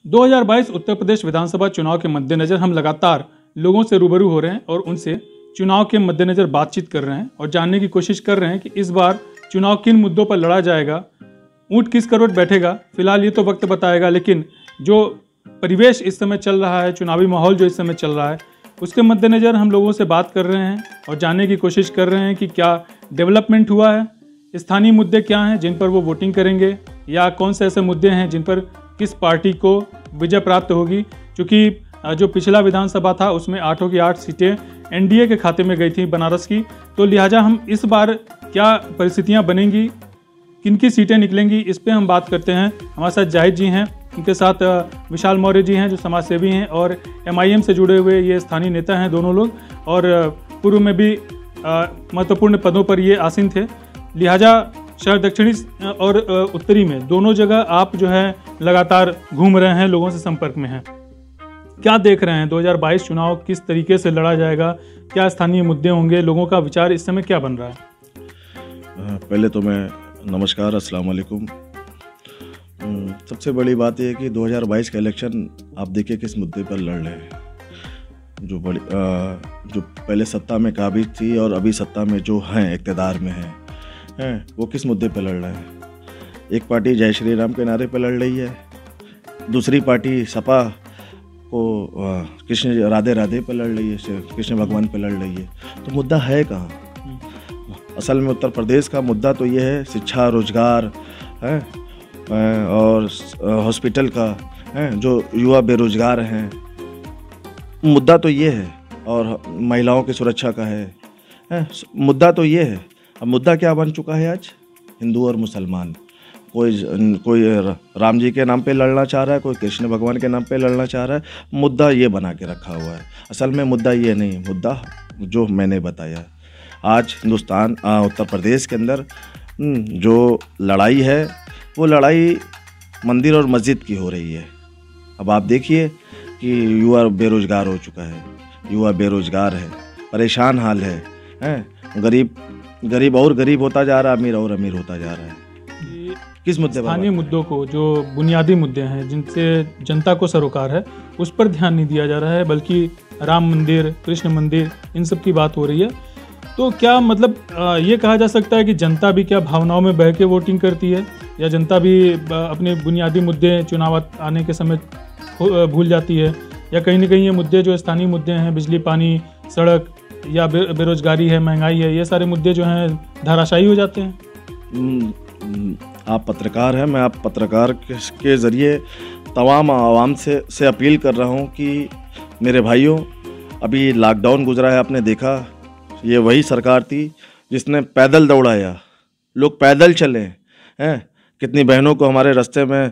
2022 उत्तर प्रदेश विधानसभा चुनाव के मद्देनज़र हम लगातार लोगों से रूबरू हो रहे हैं और उनसे चुनाव के मद्देनज़र बातचीत कर रहे हैं और जानने की कोशिश कर रहे हैं कि इस बार चुनाव किन मुद्दों पर लड़ा जाएगा, ऊंट किस करवट बैठेगा। फिलहाल ये तो वक्त बताएगा, लेकिन जो परिवेश इस समय चल रहा है, चुनावी माहौल जो इस समय चल रहा है, उसके मद्देनज़र हम लोगों से बात कर रहे हैं और जानने की कोशिश कर रहे हैं कि क्या डेवलपमेंट हुआ है, स्थानीय मुद्दे क्या हैं जिन पर वो वोटिंग करेंगे, या कौन से ऐसे मुद्दे हैं जिन पर किस पार्टी को विजय प्राप्त होगी। क्योंकि जो पिछला विधानसभा था उसमें 8 की 8 सीटें एनडीए के खाते में गई थी बनारस की, तो लिहाजा हम इस बार क्या परिस्थितियां बनेंगी, किनकी सीटें निकलेंगी, इस पे हम बात करते हैं। हमारे साथ जाहिद जी हैं, उनके साथ विशाल मौर्य जी हैं जो समाज सेवी हैं और एमआईएम से जुड़े हुए ये स्थानीय नेता हैं दोनों लोग, और पूर्व में भी महत्वपूर्ण पदों पर ये आसीन थे। लिहाजा शहर दक्षिणी और उत्तरी में दोनों जगह आप जो है लगातार घूम रहे हैं, लोगों से संपर्क में हैं। क्या देख रहे हैं 2022 चुनाव किस तरीके से लड़ा जाएगा, क्या स्थानीय मुद्दे होंगे, लोगों का विचार इस समय क्या बन रहा है? पहले तो मैं नमस्कार, अस्सलाम वालेकुम। सबसे बड़ी बात यह है कि 2022 का इलेक्शन आप देखिए किस मुद्दे पर लड़ रहे हैं। जो पहले सत्ता में काबिज थी और अभी सत्ता में जो हैं, इक़्तिदार में हैं, वो किस मुद्दे पर लड़ रहे हैं। एक पार्टी जय श्री राम के नारे पर लड़ रही है, दूसरी पार्टी सपा को कृष्ण राधे राधे पर लड़ रही है, कृष्ण भगवान पर लड़ रही है। तो मुद्दा है कहाँ? असल में उत्तर प्रदेश का मुद्दा तो ये है शिक्षा, रोजगार है और हॉस्पिटल का है, जो युवा बेरोजगार हैं, मुद्दा तो ये है, और महिलाओं की सुरक्षा का है, मुद्दा तो ये है। अब मुद्दा क्या बन चुका है आज? हिंदू और मुसलमान, कोई राम जी के नाम पे लड़ना चाह रहा है, कोई कृष्ण भगवान के नाम पे लड़ना चाह रहा है। मुद्दा ये बना के रखा हुआ है। असल में मुद्दा ये नहीं, मुद्दा जो मैंने बताया आज हिंदुस्तान उत्तर प्रदेश के अंदर जो लड़ाई है, वो लड़ाई मंदिर और मस्जिद की हो रही है। अब आप देखिए कि युवा बेरोजगार हो चुका है, युवा बेरोजगार है, परेशान हाल है, गरीब और गरीब होता जा रहा है, अमीर और अमीर होता जा रहा है। किस मुद्दे पर? स्थानीय मुद्दों को, जो बुनियादी मुद्दे हैं जिनसे जनता को सरोकार है, उस पर ध्यान नहीं दिया जा रहा है, बल्कि राम मंदिर, कृष्ण मंदिर, इन सब की बात हो रही है। तो क्या मतलब ये कहा जा सकता है कि जनता भी क्या भावनाओं में बह के वोटिंग करती है, या जनता भी अपने बुनियादी मुद्दे चुनाव आने के समय भूल जाती है, या कहीं ना कहीं ये मुद्दे जो स्थानीय मुद्दे हैं, बिजली, पानी, सड़क, या बेरोजगारी है, महंगाई है, ये सारे मुद्दे जो हैं धाराशायी हो जाते हैं? आप पत्रकार हैं, मैं आप पत्रकार के ज़रिए तमाम आवाम से अपील कर रहा हूं कि मेरे भाइयों, अभी लॉकडाउन गुजरा है, आपने देखा, ये वही सरकार थी जिसने पैदल दौड़ाया, लोग पैदल चले हैं, कितनी बहनों को हमारे रास्ते में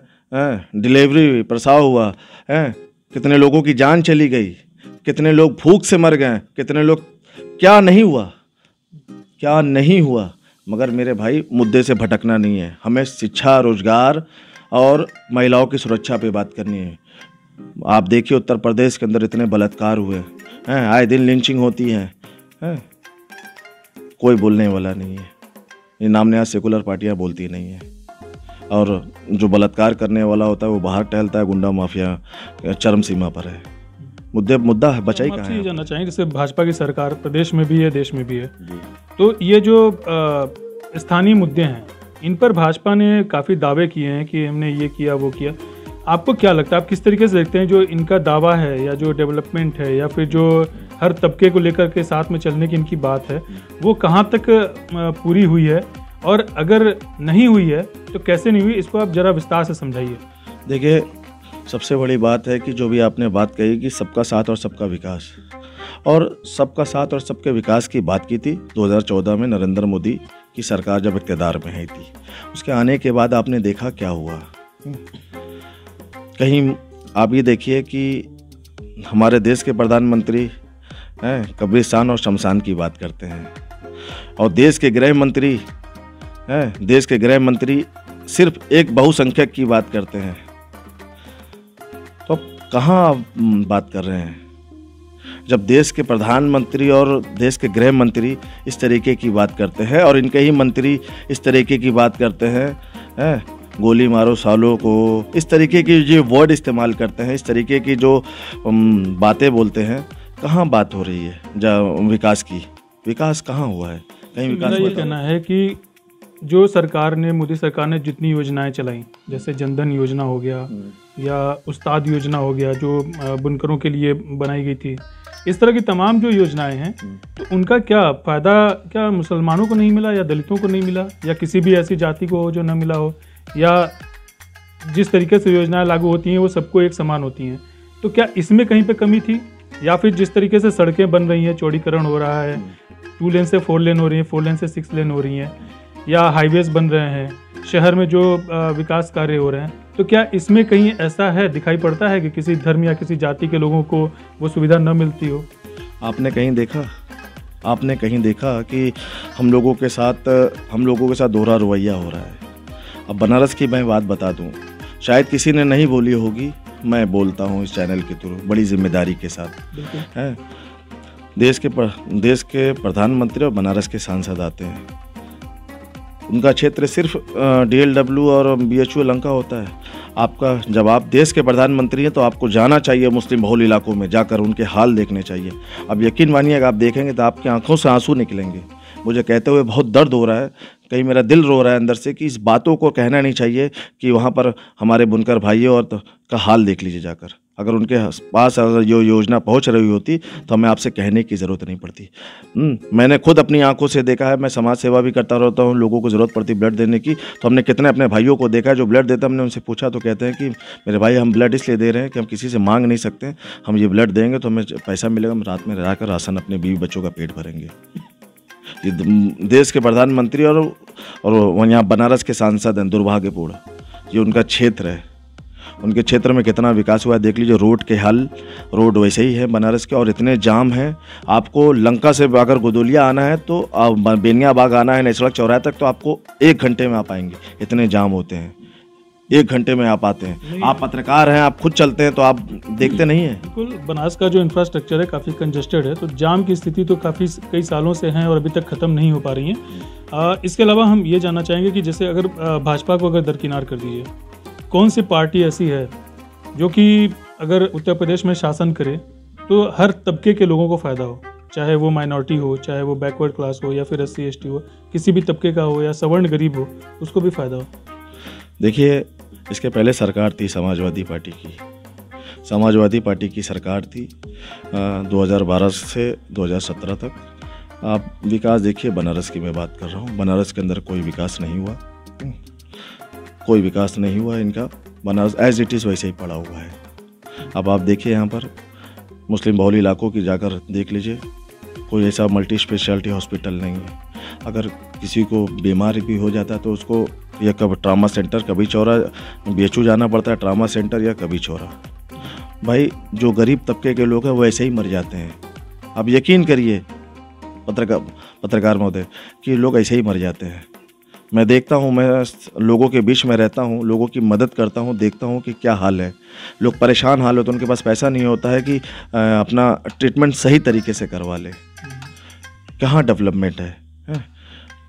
डिलीवरी, प्रसव हुआ है, कितने लोगों की जान चली गई, कितने लोग भूख से मर गए, कितने लोग, क्या नहीं हुआ। मगर मेरे भाई, मुद्दे से भटकना नहीं है, हमें शिक्षा, रोजगार और महिलाओं की सुरक्षा पे बात करनी है। आप देखिए उत्तर प्रदेश के अंदर इतने बलात्कार हुए हैं, आए दिन लिंचिंग होती है, कोई बोलने वाला नहीं है। ये नामनेहा सेकुलर पार्टियां बोलती नहीं है, और जो बलात्कार करने वाला होता है वो बाहर टहलता है, गुंडा माफिया चरम सीमा पर है। मुद्दा है, बचाई कहाँ है? ये जानना चाहिए, जैसे भाजपा की सरकार प्रदेश में भी है, देश में भी है, तो ये जो स्थानीय मुद्दे हैं, इन पर भाजपा ने काफ़ी दावे किए हैं कि हमने ये किया, वो किया। आपको क्या लगता है, आप किस तरीके से देखते हैं जो इनका दावा है, या जो डेवलपमेंट है, या फिर जो हर तबके को लेकर के साथ में चलने की इनकी बात है, वो कहाँ तक पूरी हुई है, और अगर नहीं हुई है तो कैसे नहीं हुई? इसको आप ज़रा विस्तार से समझाइए। देखिए, सबसे बड़ी बात है कि जो भी आपने बात कही कि सबका साथ और सबका विकास, और सबका साथ और सबके विकास की बात की थी 2014 में नरेंद्र मोदी की सरकार जब इक़्तिदार में आई थी। उसके आने के बाद आपने देखा क्या हुआ। कहीं आप ये देखिए कि हमारे देश के प्रधानमंत्री कब्रिस्तान और शमशान की बात करते हैं, और देश के गृह मंत्री सिर्फ एक बहुसंख्यक की बात करते हैं। तो अब कहाँ बात कर रहे हैं? जब देश के प्रधानमंत्री और देश के गृह मंत्री इस तरीके की बात करते हैं, और इनके ही मंत्री इस तरीके की बात करते हैं, गोली मारो सालों को, इस तरीके की जो वर्ड इस्तेमाल करते हैं, इस तरीके की जो बातें बोलते हैं, कहाँ बात हो रही है विकास की? विकास कहाँ हुआ है? कहीं विकास? मेरा ये कहना है कि जो सरकार ने, मोदी सरकार ने जितनी योजनाएं चलाई, जैसे जनधन योजना हो गया या उस्ताद योजना हो गया जो बुनकरों के लिए बनाई गई थी, इस तरह की तमाम जो योजनाएं हैं, तो उनका क्या फ़ायदा क्या मुसलमानों को नहीं मिला या दलितों को नहीं मिला या किसी भी ऐसी जाति को हो जो न मिला हो, या जिस तरीके से योजनाएं लागू होती हैं वो सबको एक समान होती हैं? तो क्या इसमें कहीं पे कमी थी? या फिर जिस तरीके से सड़कें बन रही हैं, चौड़ीकरण हो रहा है, 2 लेन से 4 लेन हो रही हैं, 4 लेन से 6 लेन हो रही हैं, या हाईवेज बन रहे हैं, शहर में जो विकास कार्य हो रहे हैं, तो क्या इसमें कहीं ऐसा है, दिखाई पड़ता है कि किसी धर्म या किसी जाति के लोगों को वो सुविधा न मिलती हो? आपने कहीं देखा कि हम लोगों के साथ दोहरा रवैया हो रहा है? अब बनारस की मैं बात बता दूं, शायद किसी ने नहीं बोली होगी, मैं बोलता हूं इस चैनल के थ्रू बड़ी जिम्मेदारी के साथ है। देश के प्रधानमंत्री और बनारस के सांसद आते हैं, उनका क्षेत्र सिर्फ DLW और BHU लंका होता है। आपका जब आप देश के प्रधानमंत्री हैं तो आपको जाना चाहिए मुस्लिम बहुल इलाकों में, जाकर उनके हाल देखने चाहिए। अब यकीन मानिए अगर आप देखेंगे तो आपकी आंखों से आंसू निकलेंगे। मुझे कहते हुए बहुत दर्द हो रहा है, कहीं मेरा दिल रो रहा है अंदर से कि इस बातों को कहना नहीं चाहिए कि वहाँ पर हमारे बुनकर भाइयों और का हाल देख लीजिए जाकर। अगर उनके पास अगर ये योजना पहुंच रही होती तो हमें आपसे कहने की ज़रूरत नहीं पड़ती। मैंने खुद अपनी आंखों से देखा है, मैं समाज सेवा भी करता रहता हूं, लोगों को ज़रूरत पड़ती ब्लड देने की, तो हमने कितने अपने भाइयों को देखा है जो ब्लड देते। हमने उनसे पूछा तो कहते हैं कि मेरे भाई हम ब्लड इसलिए दे रहे हैं कि हम किसी से मांग नहीं सकते, हम ये ब्लड देंगे तो हमें पैसा मिलेगा, हम रात में रहकर राशन अपने बीवी बच्चों का पेट भरेंगे। ये देश के प्रधानमंत्री और यहाँ बनारस के सांसद हैं, दुर्भाग्यपूर्ण। ये उनका क्षेत्र है, उनके क्षेत्र में कितना विकास हुआ है देख लीजिए। रोड के हाल, रोड वैसे ही है बनारस के, और इतने जाम हैं। आपको लंका से अगर गुदोलिया आना है तो बेनिया बाग आना है नेशनल चौराहे तक तो आपको 1 घंटे में आप आएंगे, इतने जाम होते हैं। 1 घंटे में आप आते हैं। आप पत्रकार हैं, आप खुद चलते हैं तो आप देखते नहीं हैं। बिल्कुल, बनारस का जो इंफ्रास्ट्रक्चर है काफ़ी कंजेस्टेड है, तो जाम की स्थिति तो कई सालों से हैं और अभी तक ख़त्म नहीं हो पा रही हैं। इसके अलावा हम ये जानना चाहेंगे कि जैसे अगर भाजपा को अगर दरकिनार कर दीजिए, कौन सी पार्टी ऐसी है जो कि अगर उत्तर प्रदेश में शासन करे तो हर तबके के लोगों को फ़ायदा हो, चाहे वो माइनॉरिटी हो, चाहे वो बैकवर्ड क्लास हो, या फिर SC ST हो, किसी भी तबके का हो, या सवर्ण गरीब हो, उसको भी फ़ायदा हो? देखिए, इसके पहले सरकार थी समाजवादी पार्टी की। समाजवादी पार्टी की सरकार थी 2012 से 2017 तक। आप विकास देखिए, बनारस की मैं बात कर रहा हूँ, बनारस के अंदर कोई विकास नहीं हुआ, कोई विकास नहीं हुआ इनका। बनारस एज इट इज़ वैसे ही पड़ा हुआ है। अब आप देखिए यहाँ पर मुस्लिम बहुल इलाकों की जाकर देख लीजिए, कोई ऐसा मल्टी स्पेशलिटी हॉस्पिटल नहीं है। अगर किसी को बीमारी भी हो जाता है तो उसको या कभी ट्रामा सेंटर कभी चौरा BHU जाना पड़ता है, ट्रामा सेंटर या कभी चौरा। भाई जो गरीब तबके के लोग हैं वो ऐसे ही मर जाते हैं। अब यकीन करिए पत्रकार महोदय कि लोग ऐसे ही मर जाते हैं। मैं देखता हूँ, मैं लोगों के बीच में रहता हूँ, लोगों की मदद करता हूँ, देखता हूँ कि क्या हाल है। लोग परेशान हाल होते हैं, उनके पास पैसा नहीं होता है कि अपना ट्रीटमेंट सही तरीके से करवा ले। कहाँ डेवलपमेंट है?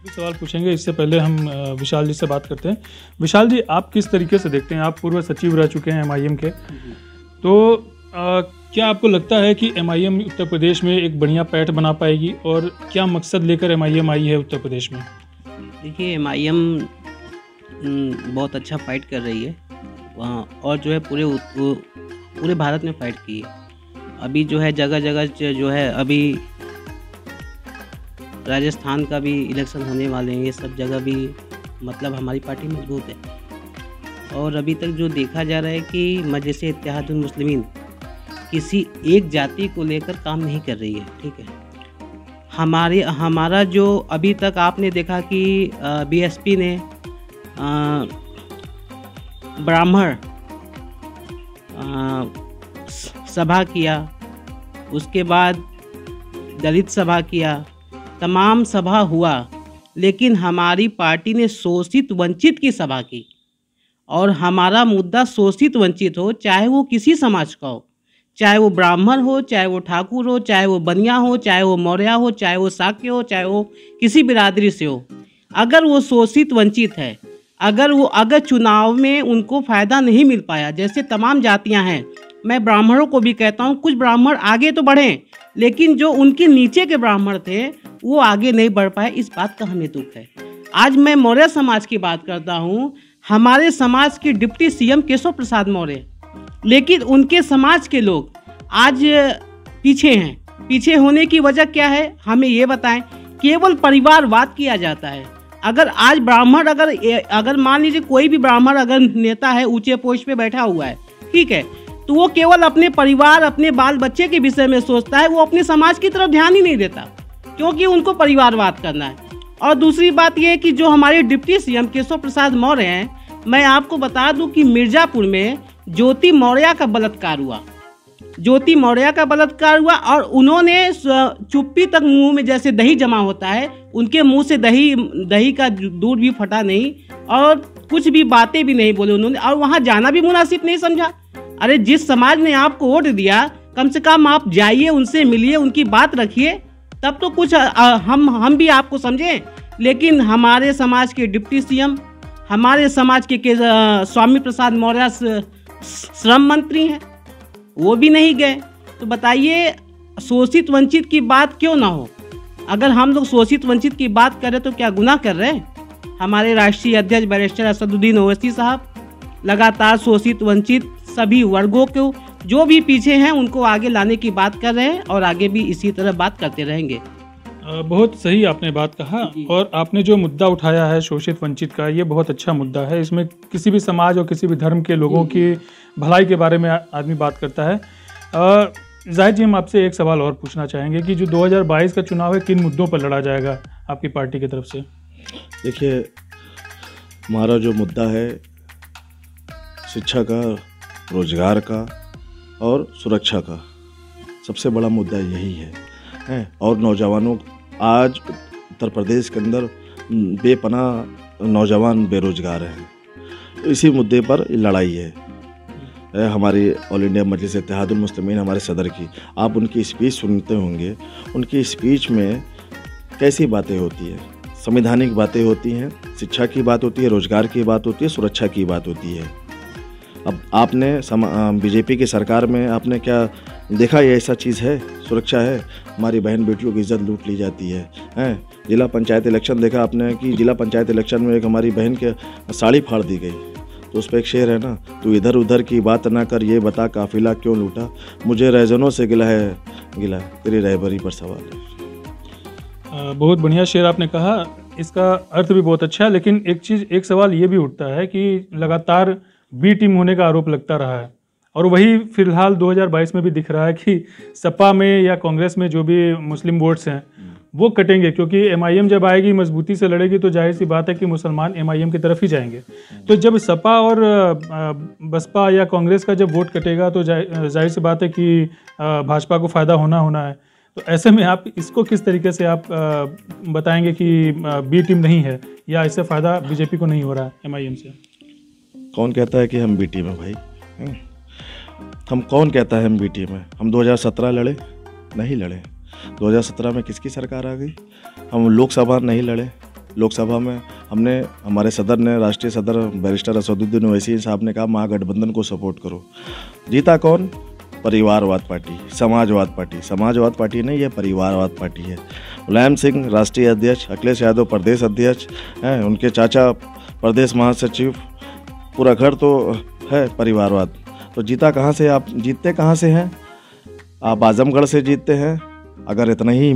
सवाल पूछेंगे, इससे पहले हम विशाल जी से बात करते हैं। विशाल जी, आप किस तरीके से देखते हैं? आप पूर्व सचिव रह चुके हैं MIM के, तो क्या आपको लगता है कि MIM उत्तर प्रदेश में एक बढ़िया पैठ बना पाएगी, और क्या मकसद लेकर MIM आई है उत्तर प्रदेश में? देखिए, MIM बहुत अच्छा फाइट कर रही है वहाँ, और जो है पूरे भारत में फाइट की है। अभी जो है जगह जगह जो है, अभी राजस्थान का भी इलेक्शन होने वाले हैं, ये सब जगह भी मतलब हमारी पार्टी मजबूत है। और अभी तक जो देखा जा रहा है कि मजलिस इत्तेहादुल मुस्लिमीन किसी एक जाति को लेकर काम नहीं कर रही है, ठीक है। हमारा जो अभी तक आपने देखा कि BSP ने ब्राह्मण सभा किया, उसके बाद दलित सभा किया, तमाम सभा हुआ, लेकिन हमारी पार्टी ने शोषित वंचित की सभा की। और हमारा मुद्दा शोषित वंचित हो, चाहे वो किसी समाज का हो, चाहे वो ब्राह्मण हो, चाहे वो ठाकुर हो, चाहे वो बनिया हो, चाहे वो मौर्य हो, चाहे वो शाक्य हो, चाहे वो किसी बिरादरी से हो, अगर वो शोषित वंचित है, अगर चुनाव में उनको फ़ायदा नहीं मिल पाया, जैसे तमाम जातियां हैं, मैं ब्राह्मणों को भी कहता हूं, कुछ ब्राह्मण आगे तो बढ़े, लेकिन जो उनके नीचे के ब्राह्मण थे वो आगे नहीं बढ़ पाए। इस बात का हमें दुख है। आज मैं मौर्य समाज की बात करता हूं। हमारे समाज के डिप्टी सीएम केशव प्रसाद मौर्य, लेकिन उनके समाज के लोग आज पीछे हैं। पीछे होने की वजह क्या है, हमें ये बताएं। केवल परिवारवाद किया जाता है। अगर आज ब्राह्मण अगर मान लीजिए कोई भी ब्राह्मण अगर नेता है, ऊंचे पोस्ट पे बैठा हुआ है, ठीक है, तो वो केवल अपने परिवार, अपने बाल बच्चे के विषय में सोचता है, वो अपने समाज की तरफ ध्यान ही नहीं देता, क्योंकि उनको परिवारवाद करना है। और दूसरी बात यह है कि जो हमारे डिप्टी सीएम केशव प्रसाद मौर्य हैं, मैं आपको बता दूं कि मिर्जापुर में ज्योति मौर्य का बलात्कार हुआ। ज्योति मौर्य का बलात्कार हुआ और उन्होंने चुप्पी तक मुंह में, जैसे दही जमा होता है, उनके मुंह से दही का दूध भी फटा नहीं और कुछ भी बातें भी नहीं बोले उन्होंने, और वहां जाना भी मुनासिब नहीं समझा। अरे जिस समाज ने आपको वोट दिया, कम से कम आप जाइए, उनसे मिलिए, उनकी बात रखिए, तब तो कुछ हम भी आपको समझें। लेकिन हमारे समाज के डिप्टी सीएम, हमारे समाज के स्वामी प्रसाद मौर्य श्रम मंत्री हैं, वो भी नहीं गए। तो बताइए, शोषित वंचित की बात क्यों ना हो? अगर हम लोग शोषित वंचित की बात करें तो क्या गुनाह कर रहे हैं? हमारे राष्ट्रीय अध्यक्ष बैरिस्टर असदुद्दीन ओवैसी साहब लगातार शोषित वंचित सभी वर्गों को, जो भी पीछे हैं, उनको आगे लाने की बात कर रहे हैं और आगे भी इसी तरह बात करते रहेंगे। बहुत सही आपने बात कहा। और आपने जो मुद्दा उठाया है शोषित वंचित का, ये बहुत अच्छा मुद्दा है। इसमें किसी भी समाज और किसी भी धर्म के लोगों की भलाई के बारे में आदमी बात करता है। जाहिद जी, हम आपसे एक सवाल और पूछना चाहेंगे कि जो 2022 का चुनाव है, किन मुद्दों पर लड़ा जाएगा आपकी पार्टी की तरफ से? देखिए, हमारा जो मुद्दा है शिक्षा का, रोजगार का और सुरक्षा का, सबसे बड़ा मुद्दा यही है। और नौजवानों, आज उत्तर प्रदेश के अंदर बेपनाह नौजवान बेरोजगार हैं, तो इसी मुद्दे पर लड़ाई है हमारी ऑल इंडिया मजलिस इत्तेहादुल मुस्लिमीन, हमारे सदर की। आप उनकी स्पीच सुनते होंगे, उनकी स्पीच में कैसी बातें होती हैं, संवैधानिक बातें होती हैं, शिक्षा की बात होती है, रोजगार की बात होती है, सुरक्षा की बात होती है। अब आपने बीजेपी की सरकार में आपने क्या देखा, ये ऐसा चीज़ है? सुरक्षा है? हमारी बहन बेटियों की इज्जत लूट ली जाती है। जिला पंचायत इलेक्शन देखा आपने कि जिला पंचायत इलेक्शन में एक हमारी बहन के साड़ी फाड़ दी गई, तो उस पर एक शेर है ना, तू इधर उधर की बात ना कर, ये बता काफिला क्यों लूटा, मुझे रैजनों से गिला है तेरी रहबरी पर सवाल है। बहुत बढ़िया शेर आपने कहा, इसका अर्थ भी बहुत अच्छा है। लेकिन एक सवाल ये भी उठता है कि लगातार बी टीम होने का आरोप लगता रहा है, और वही फिलहाल 2022 में भी दिख रहा है कि सपा में या कांग्रेस में जो भी मुस्लिम वोट्स हैं वो कटेंगे, क्योंकि एमआईएम जब आएगी, मजबूती से लड़ेगी, तो जाहिर सी बात है कि मुसलमान एमआईएम की तरफ ही जाएंगे। तो जब सपा और बसपा या कांग्रेस का जब वोट कटेगा, तो जाहिर सी बात है कि भाजपा को फ़ायदा होना है। तो ऐसे में आप इसको किस तरीके से आप बताएंगे कि बी टीम नहीं है, या इससे फ़ायदा बीजेपी को नहीं हो रहा है एमआईएम से? कौन कहता है कि हम बी टीम है भाई? हम कौन कहता है हम बी टीम है? हम 2017 लड़े? नहीं लड़े। 2017 में किसकी सरकार आ गई? हम लोकसभा नहीं लड़े। लोकसभा में हमारे सदर ने, राष्ट्रीय सदर बैरिस्टर असदुद्दीन ओवैसी साहब ने कहा महागठबंधन को सपोर्ट करो। जीता कौन? परिवारवाद पार्टी, समाजवाद पार्टी। समाजवाद पार्टी नहीं, ये परिवारवाद पार्टी है। मुलायम सिंह राष्ट्रीय अध्यक्ष, अखिलेश यादव प्रदेश अध्यक्ष हैं, उनके चाचा प्रदेश महासचिव, पूरा घर तो है परिवारवाद। तो जीता कहाँ से? आप जीतते कहाँ से हैं? आप आजमगढ़ से जीतते हैं। अगर इतना ही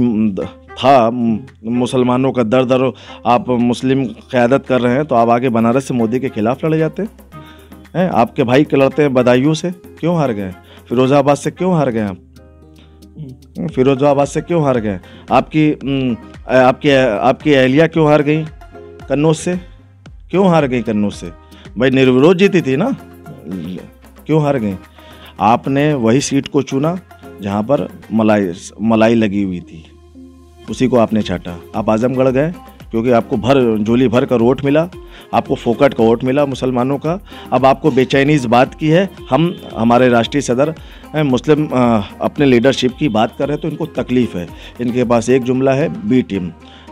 था मुसलमानों का दर्द और आप मुस्लिम क़यादत कर रहे हैं, तो आप आगे बनारस से मोदी के खिलाफ लड़े जाते हैं। आपके भाई के लड़ते हैं बदायूं से, क्यों हार गए? फिरोजाबाद से क्यों हार गए आप? फिरोजाबाद से क्यों हार गए? आपकी अहलिया क्यों हार गई? कन्नौज से क्यों हार गई? कन्नौज से भाई निर्विरोध जीती थी ना, क्यों हार गई? आपने वही सीट को चुना जहाँ पर मलाई लगी हुई थी, उसी को आपने चाटा। आप आजमगढ़ गए क्योंकि आपको झोली भर का वोट मिला, आपको फोकट का वोट मिला मुसलमानों का। अब आपको बेचैनी इस बात की है, हमारे राष्ट्रीय सदर मुस्लिम अपने लीडरशिप की बात कर रहे हैं, तो इनको तकलीफ़ है। इनके पास एक जुमला है, बी टीम।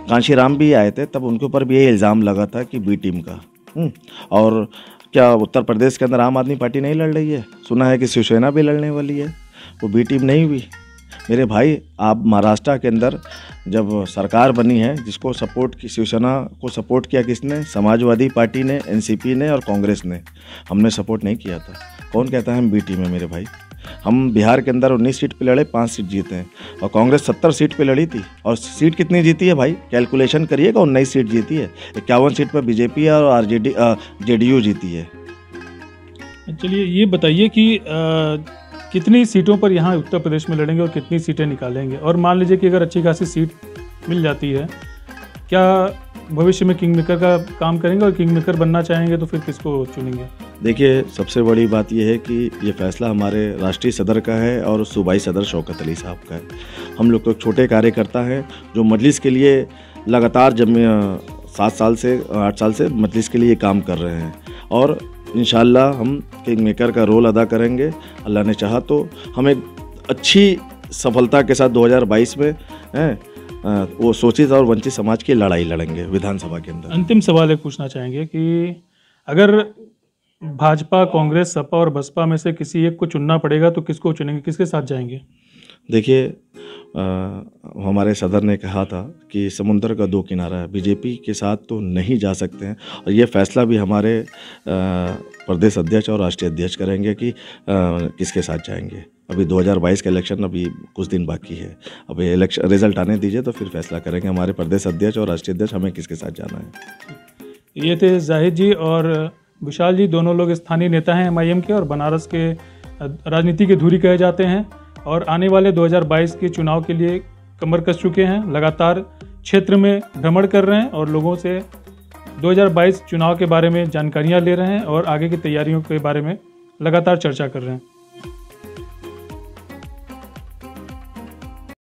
कांशीराम भी आए थे, तब उनके ऊपर भी ये इल्ज़ाम लगा था कि बी टीम का। और क्या उत्तर प्रदेश के अंदर आम आदमी पार्टी नहीं लड़ रही है? सुना है कि शिवसेना भी लड़ने वाली है, वो बी टीम नहीं हुई। मेरे भाई, आप महाराष्ट्र के अंदर जब सरकार बनी है, जिसको सपोर्ट की, शिवसेना को सपोर्ट किया किसने? समाजवादी पार्टी ने, एनसीपी ने और कांग्रेस ने। हमने सपोर्ट नहीं किया था। कौन कहता है हम बी टीम है? मेरे भाई, हम बिहार के अंदर 19 सीट पे लड़े, 5 सीट जीते हैं, और कांग्रेस 70 सीट पे लड़ी थी। और सीट कितनी जीती है भाई? कैलकुलेशन करिएगा, 19 सीट जीती है। 51 सीट पर बीजेपी और जेडीयू जीती है। चलिए ये बताइए कि कितनी सीटों पर यहाँ उत्तर प्रदेश में लड़ेंगे और कितनी सीटें निकालेंगे? और मान लीजिए कि अगर अच्छी खासी सीट मिल जाती है, क्या भविष्य में किंग मेकर का काम करेंगे? और किंग मेकर बनना चाहेंगे तो फिर किसको चुनेंगे? देखिए, सबसे बड़ी बात यह है कि ये फैसला हमारे राष्ट्रीय सदर का है और सूबाई सदर शौकत अली साहब का है। हम लोग तो छोटे कार्यकर्ता हैं जो मजलिस के लिए लगातार 7 साल से 8 साल से मजलिस के लिए काम कर रहे हैं, और इंशाल्लाह हम किंग मेकर का रोल अदा करेंगे। अल्लाह ने चाहा तो हम एक अच्छी सफलता के साथ 2022 में वो शोषित और वंचित समाज की लड़ाई लड़ेंगे विधानसभा के अंदर। अंतिम सवाल एक पूछना चाहेंगे कि अगर भाजपा, कांग्रेस, सपा और बसपा में से किसी एक को चुनना पड़ेगा तो किसको चुनेंगे, किसके साथ जाएंगे? देखिए, हमारे सदर ने कहा था कि समुंदर का 2 किनारा है, बीजेपी के साथ तो नहीं जा सकते हैं, और ये फैसला भी हमारे प्रदेश अध्यक्ष और राष्ट्रीय अध्यक्ष करेंगे कि किसके साथ जाएंगे। अभी 2022 का इलेक्शन अभी कुछ दिन बाकी है, अभी इलेक्शन रिजल्ट आने दीजिए तो फिर फैसला करेंगे हमारे प्रदेश अध्यक्ष और राष्ट्रीय अध्यक्ष हमें किसके साथ जाना है। ये थे जाहिद जी और विशाल जी, दोनों लोग स्थानीय नेता हैं MIM के और बनारस के राजनीति के धुरी कहे जाते हैं, और आने वाले 2022 के चुनाव के लिए कमर कस चुके हैं। लगातार क्षेत्र में भ्रमण कर रहे हैं और लोगों से 2022 चुनाव के बारे में जानकारियां ले रहे हैं और आगे की तैयारियों के बारे में लगातार चर्चा कर रहे हैं।